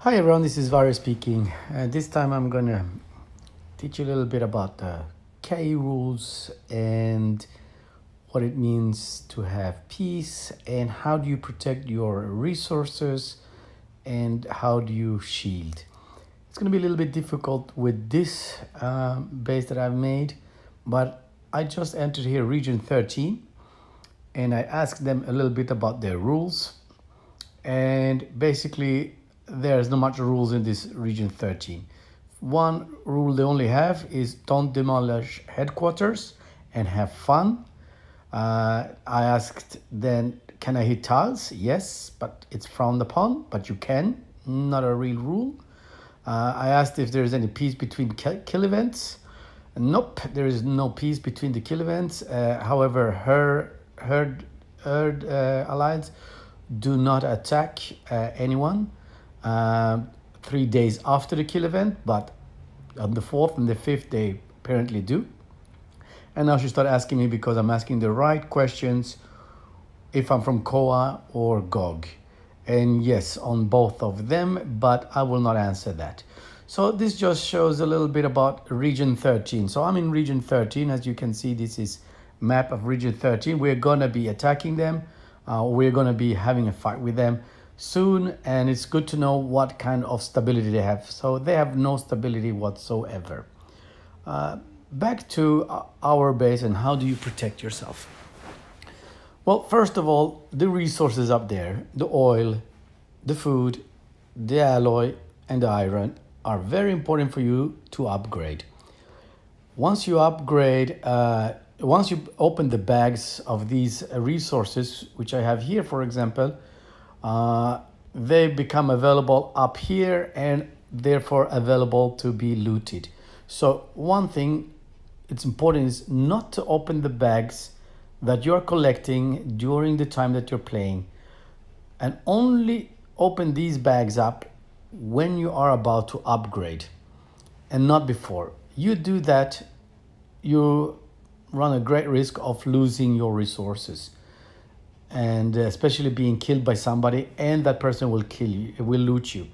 Hi everyone, this is Varya speaking. This time I'm gonna teach you a little bit about the KE rules and what it means to have peace and how do you protect your resources and how do you shield. It's gonna be a little bit difficult with this base that I've made, but I just entered here region 13 and I asked them a little bit about their rules, and basically there's not much rules in this region 13. One rule they only have is don't demolish headquarters and have fun. I asked then, can I hit tiles? Yes, but it's frowned upon, but you can, not a real rule. I asked if there's any peace between kill events. Nope, there is no peace between the kill events. However, herd alliance do not attack anyone 3 days after the kill event, but on the 4th and the 5th they apparently do. And now she started asking me because I'm asking the right questions if I'm from Koa or GOG. And yes, on both of them, but I will not answer that. So this just shows a little bit about region 13. So I'm in region 13. As you can see, this is map of region 13. We're gonna be attacking them. We're gonna be having a fight with them soon, and it's good to know what kind of stability they have. So they have no stability whatsoever. Back to our base and how do you protect yourself? Well, first of all, the resources up there, the oil, the food, the alloy, and the iron are very important for you to upgrade. Once you upgrade, once you open the bags of these resources, which I have here, for example, they become available up here and therefore available to be looted. So one thing it's important is not to open the bags that you're collecting during the time that you're playing, and only open these bags up when you are about to upgrade and not before. You do that, you run a great risk of losing your resources and especially being killed by somebody, and that person will kill you, will loot you.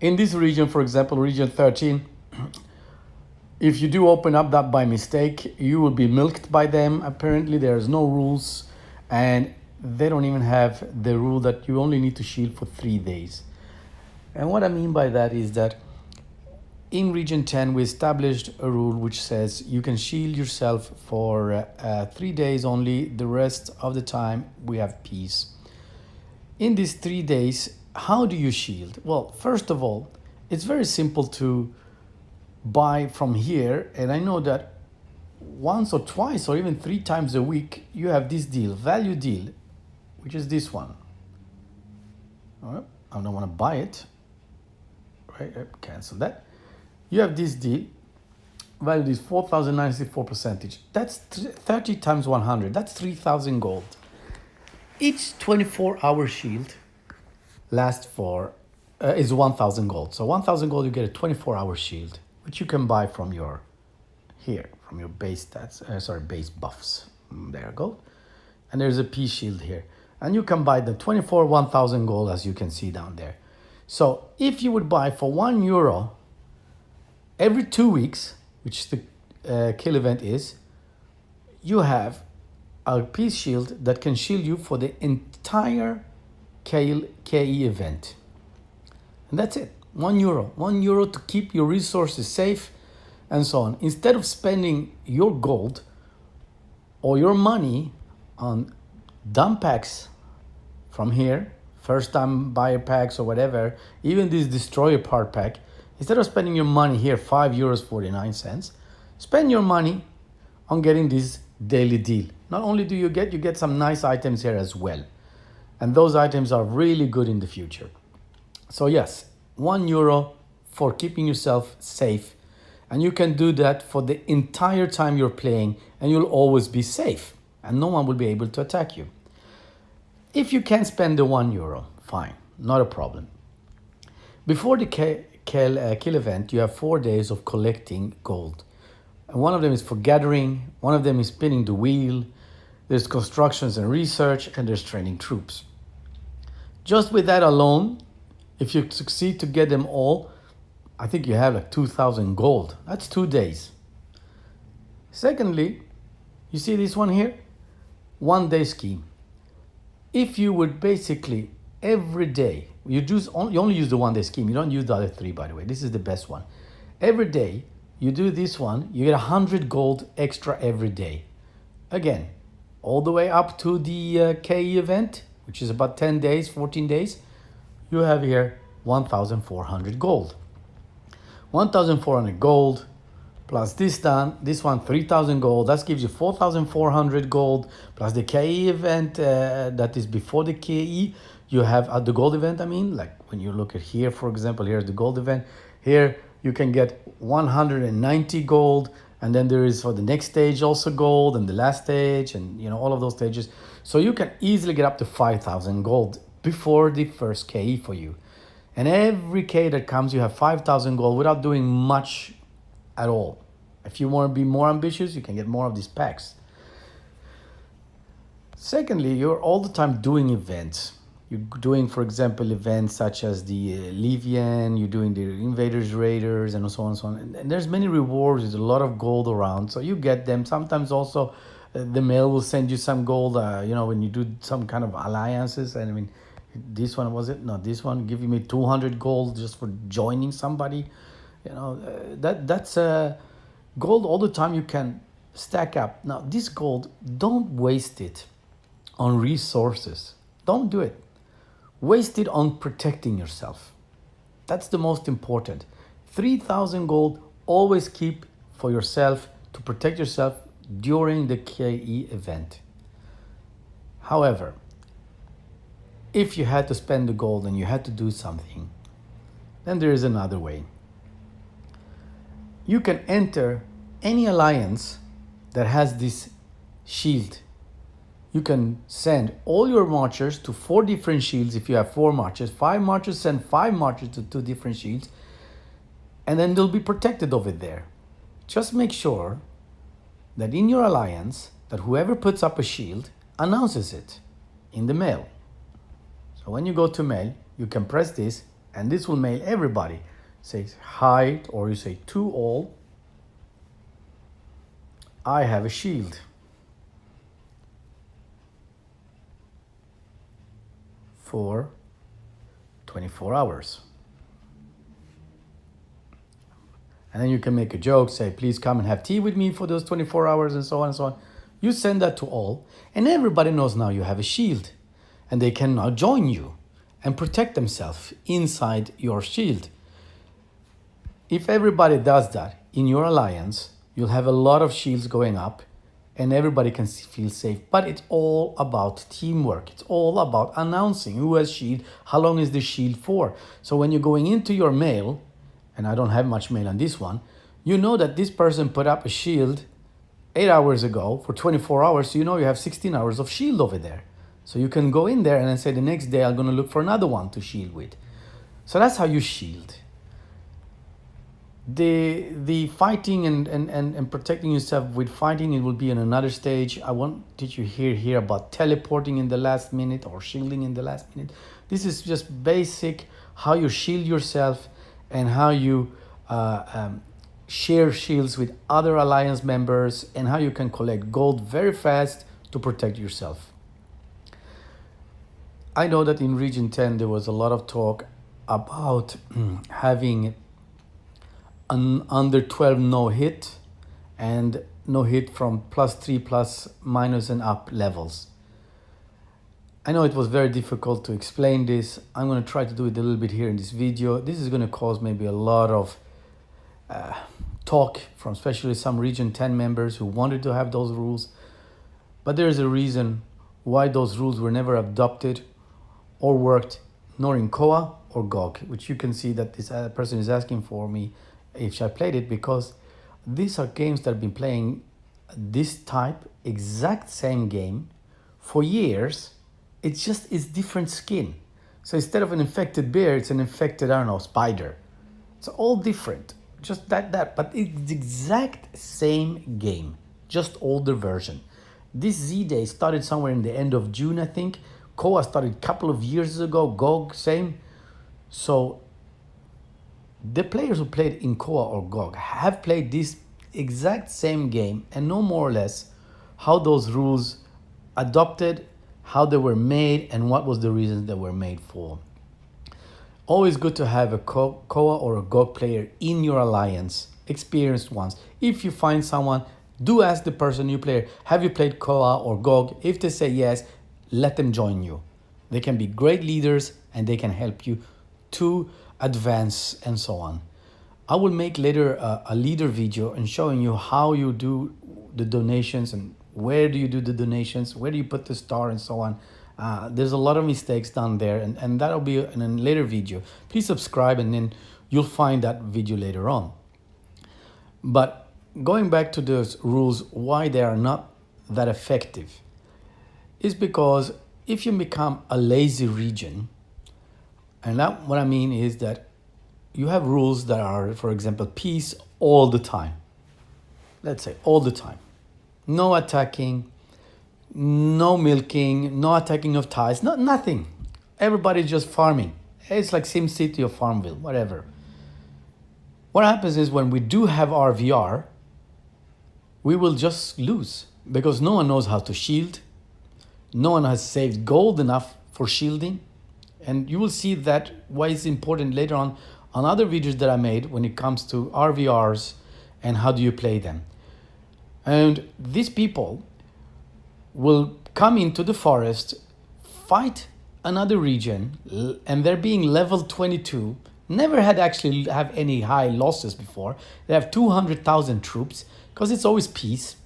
In this region, for example, region 13, if you do open up that by mistake, you will be milked by them. Apparently there's no rules, and they don't even have the rule that you only need to shield for 3 days. And what I mean by that is that in region 10 we established a rule which says you can shield yourself for 3 days only. The rest of the time we have peace. In these 3 days, how do you shield? Well, first of all, it's very simple to buy from here, and I know that once or twice or even 3 times a week you have this deal, value deal, which is this one. All right, I don't want to buy it, right? Cancel that. You have this deal, value is 4,094 percentage. That's 30 times 100. That's 3,000 gold. Each 24-hour shield lasts for is 1,000 gold. So 1,000 gold, you get a 24-hour shield, which you can buy from your from your base stats. Base buffs. There you go. And there's a peace shield here, and you can buy the 24 1,000 gold, as you can see down there. So if you would buy for €1 every 2 weeks, which the kill event is, you have a peace shield that can shield you for the entire KE event. And that's it. €1. €1 to keep your resources safe and so on. Instead of spending your gold or your money on dump packs from here, first time buyer packs or whatever, even this destroyer part pack, instead of spending your money here, €5.49, spend your money on getting this daily deal. Not only do you get some nice items here as well. And those items are really good in the future. So yes, €1 for keeping yourself safe. And you can do that for the entire time you're playing, and you'll always be safe and no one will be able to attack you. If you can't spend the €1, fine, not a problem. Before the kill event, you have 4 days of collecting gold. And one of them is for gathering, one of them is spinning the wheel, there's constructions and research, and there's training troops. Just with that alone, If you succeed to get them all, I think you have like 2,000 gold. That's 2 days. Secondly, you see this one here? 1 day scheme. If you would basically every day, you only use the 1 day scheme. You don't use the other three, by the way. This is the best one. Every day you do this one, you get 100 gold extra every day. Again, all the way up to the KE event, which is about 10 days, 14 days, you have here 1,400 gold. 1,400 gold plus this one 3,000 gold. That gives you 4,400 gold plus the KE event that is before the KE. You have at the gold event, I mean, like when you look at here, for example, here's the gold event. Here you can get 190 gold, and then there is for the next stage also gold, and the last stage, and you know all of those stages. So you can easily get up to 5,000 gold before the first KE for you. And every K that comes, you have 5,000 gold without doing much at all. If you want to be more ambitious, you can get more of these packs. Secondly, you're all the time doing events. You're doing, for example, events such as the Livian, you're doing the Invaders, Raiders, and so on and so on. And there's many rewards, there's a lot of gold around, so you get them. Sometimes also the mail will send you some gold, you know, when you do some kind of alliances. And I mean, this one, was it? No, this one giving me 200 gold just for joining somebody. You know, that's gold all the time you can stack up. Now, this gold, don't waste it on resources. Don't do it. Waste it on protecting yourself. That's the most important. 3,000 gold, always keep for yourself to protect yourself during the KE event. However, if you had to spend the gold and you had to do something, then there is another way. You can enter any alliance that has this shield. You can send all your marchers to 4 different shields. If you have 4 marchers, 5 marchers, send 5 marchers to 2 different shields, and then they'll be protected over there. Just make sure that in your alliance, that whoever puts up a shield announces it in the mail. So when you go to mail, you can press this, and this will mail everybody. Say hi, or you say to all, I have a shield. For 24 hours. And then you can make a joke, say, please come and have tea with me for those 24 hours, and so on and so on. You send that to all, and everybody knows now you have a shield, and they can now join you and protect themselves inside your shield. If everybody does that in your alliance, you'll have a lot of shields going up, and everybody can feel safe. But it's all about teamwork. It's all about announcing who has shield, how long is the shield for. So when you're going into your mail, and I don't have much mail on this one, you know that this person put up a shield 8 hours ago for 24 hours, so you know you have 16 hours of shield over there. So you can go in there and then say the next day I'm going to look for another one to shield with. So that's how you shield. The fighting and protecting yourself with fighting, it will be in another stage. I won't teach you here about teleporting in the last minute or shielding in the last minute. This is just basic how you shield yourself and how you share shields with other alliance members, and how you can collect gold very fast to protect yourself. I know that in Region 10 there was a lot of talk about having an under 12 no hit and no hit from +3, +, and up levels. I know it was very difficult to explain this. I'm going to try to do it a little bit here in this video. This is going to cause maybe a lot of talk from especially some Region 10 members who wanted to have those rules. But there is a reason why those rules were never adopted or worked, nor in Koa or GOG, which you can see that this person is asking for me if I played it, because these are games that have been playing this type, exact same game for years. It's just, it's different skin. So instead of an infected bear, it's an infected, I don't know, spider. It's all different, just that, but it's the exact same game, just older version. This Z-Day started somewhere in the end of June, I think. Koa started a couple of years ago, GOG, same. So the players who played in Koa or GOG have played this exact same game and know more or less how those rules adopted, how they were made, and what was the reasons they were made for. Always good to have a Koa or a GOG player in your alliance, experienced ones. If you find someone, do ask the person, new player, have you played Koa or GOG? If they say yes, let them join you. They can be great leaders and they can help you to advance and so on. I will make later a leader video and showing you how you do the donations and where do you do the donations, where do you put the star and so on. There's a lot of mistakes done there, and that'll be in a later video. Please subscribe and then you'll find that video later on. But going back to those rules, why they are not that effective is because if you become a lazy region, and that what I mean is that you have rules that are, for example, peace all the time. Let's say all the time. No attacking, no milking, no attacking of ties, nothing. Everybody's just farming. It's like SimCity or Farmville, whatever. What happens is when we do have RVR, we will just lose because no one knows how to shield. No one has saved gold enough for shielding. And you will see that why it's important later on other videos that I made when it comes to RVRs and how do you play them. And these people will come into the forest, fight another region, and they're being level 22, never had actually have any high losses before. They have 200,000 troops because it's always peace.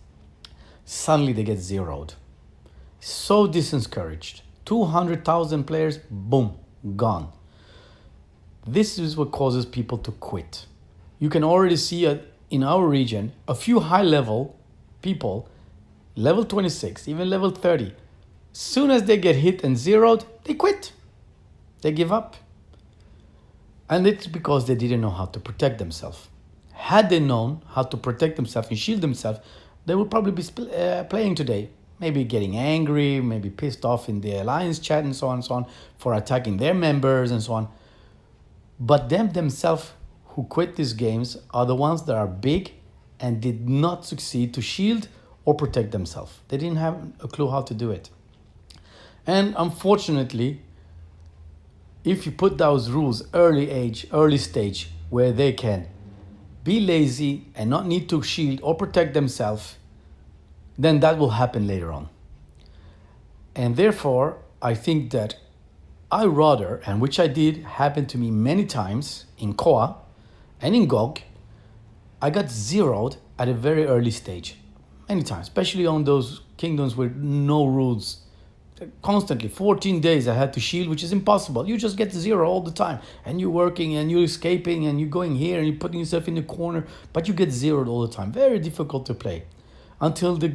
Suddenly they get zeroed. So discouraged. 200,000 players, boom, gone. This is what causes people to quit. You can already see in our region a few high level people, level 26, even level 30. Soon as they get hit and zeroed, they quit. They give up. And it's because they didn't know how to protect themselves. Had they known how to protect themselves and shield themselves, they would probably be playing today. Maybe getting angry, maybe pissed off in the alliance chat and so on for attacking their members and so on. But them themselves who quit these games are the ones that are big and did not succeed to shield or protect themselves. They didn't have a clue how to do it. And unfortunately, if you put those rules early stage, where they can be lazy and not need to shield or protect themselves, then that will happen later on. And therefore, I think that I rather, and which I did happen to me many times in Koa and in GOG, I got zeroed at a very early stage. Many times, especially on those kingdoms with no rules. Constantly, 14 days I had to shield, which is impossible. You just get zero all the time. And you're working and you're escaping and you're going here and you're putting yourself in the corner, but you get zeroed all the time. Very difficult to play until the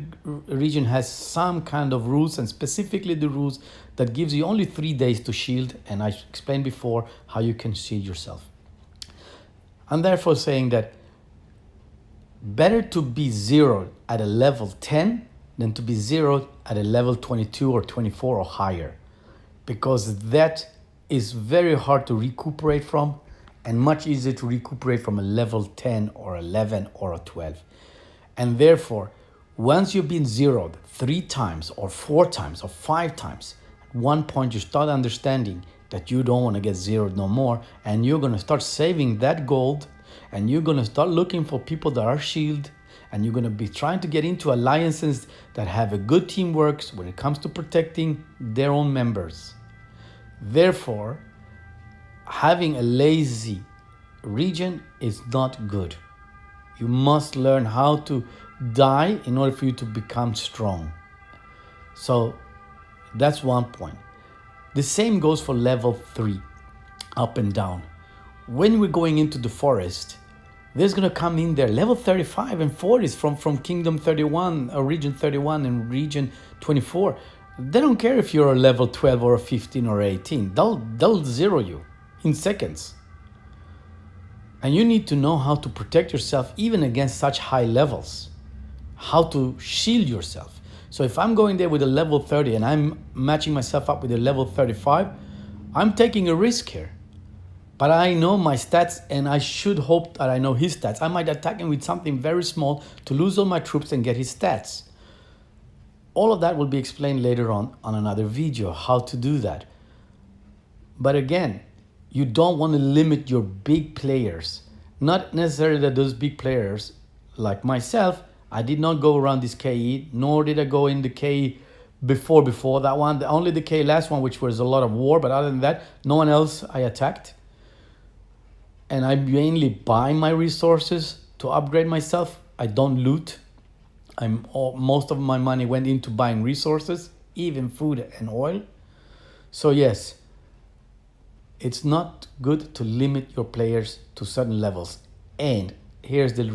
region has some kind of rules, and specifically the rules that gives you only 3 days to shield. And I explained before how you can shield yourself. I'm therefore saying that better to be zeroed at a level 10 than to be zeroed at a level 22 or 24 or higher, because that is very hard to recuperate from and much easier to recuperate from a level 10 or 11 or a 12. And therefore, once you've been zeroed 3 times or 4 times or 5 times, at one point you start understanding that you don't want to get zeroed no more, and you're going to start saving that gold, and you're going to start looking for people that are shielded, and you're going to be trying to get into alliances that have a good teamwork when it comes to protecting their own members. Therefore, having a lazy region is not good. You must learn how to die in order for you to become strong. So that's one point. The same goes for level 3, up and down. When we're going into the forest, there's going to come in there level 35 and 40s from Kingdom 31 or Region 31 and Region 24. They don't care if you're a level 12 or a 15 or 18. They'll zero you in seconds. And you need to know how to protect yourself even against such high levels. How to shield yourself. So if I'm going there with a level 30 and I'm matching myself up with a level 35, I'm taking a risk here. But I know my stats, and I should hope that I know his stats. I might attack him with something very small to lose all my troops and get his stats. All of that will be explained later on another video, how to do that. But again, you don't want to limit your big players. Not necessarily that those big players, like myself, I did not go around this KE, nor did I go in the KE before that one. Only the KE last one, which was a lot of war, but other than that, no one else I attacked. And I mainly buy my resources to upgrade myself. I don't loot. Most of my money went into buying resources, even food and oil. So yes, it's not good to limit your players to certain levels. And here's the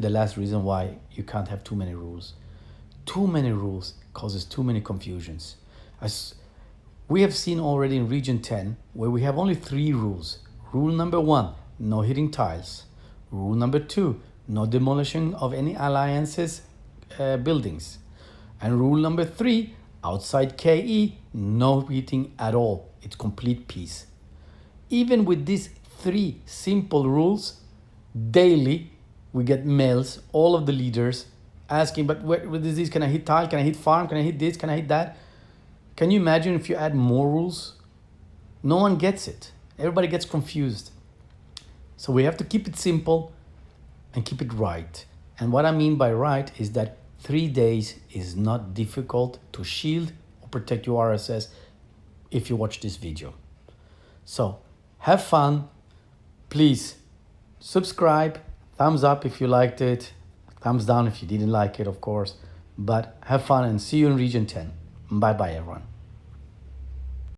last reason why you can't have too many rules. Too many rules causes too many confusions. As we have seen already in Region 10, where we have only 3 rules. Rule number 1, no hitting tiles. Rule number 2, no demolishing of any alliances buildings. And rule number 3, outside KE, no hitting at all. It's complete peace. Even with these 3 simple rules, daily we get mails, all of the leaders asking, but what is this? Can I hit tile? Can I hit farm? Can I hit this? Can I hit that? Can you imagine if you add more rules? No one gets it. Everybody gets confused. So we have to keep it simple and keep it right. And what I mean by right is that 3 days is not difficult to shield or protect your RSS if you watch this video. So have fun. Please subscribe, thumbs up if you liked it, thumbs down if you didn't like it, of course. But have fun and see you in Region 10. Bye-bye, everyone.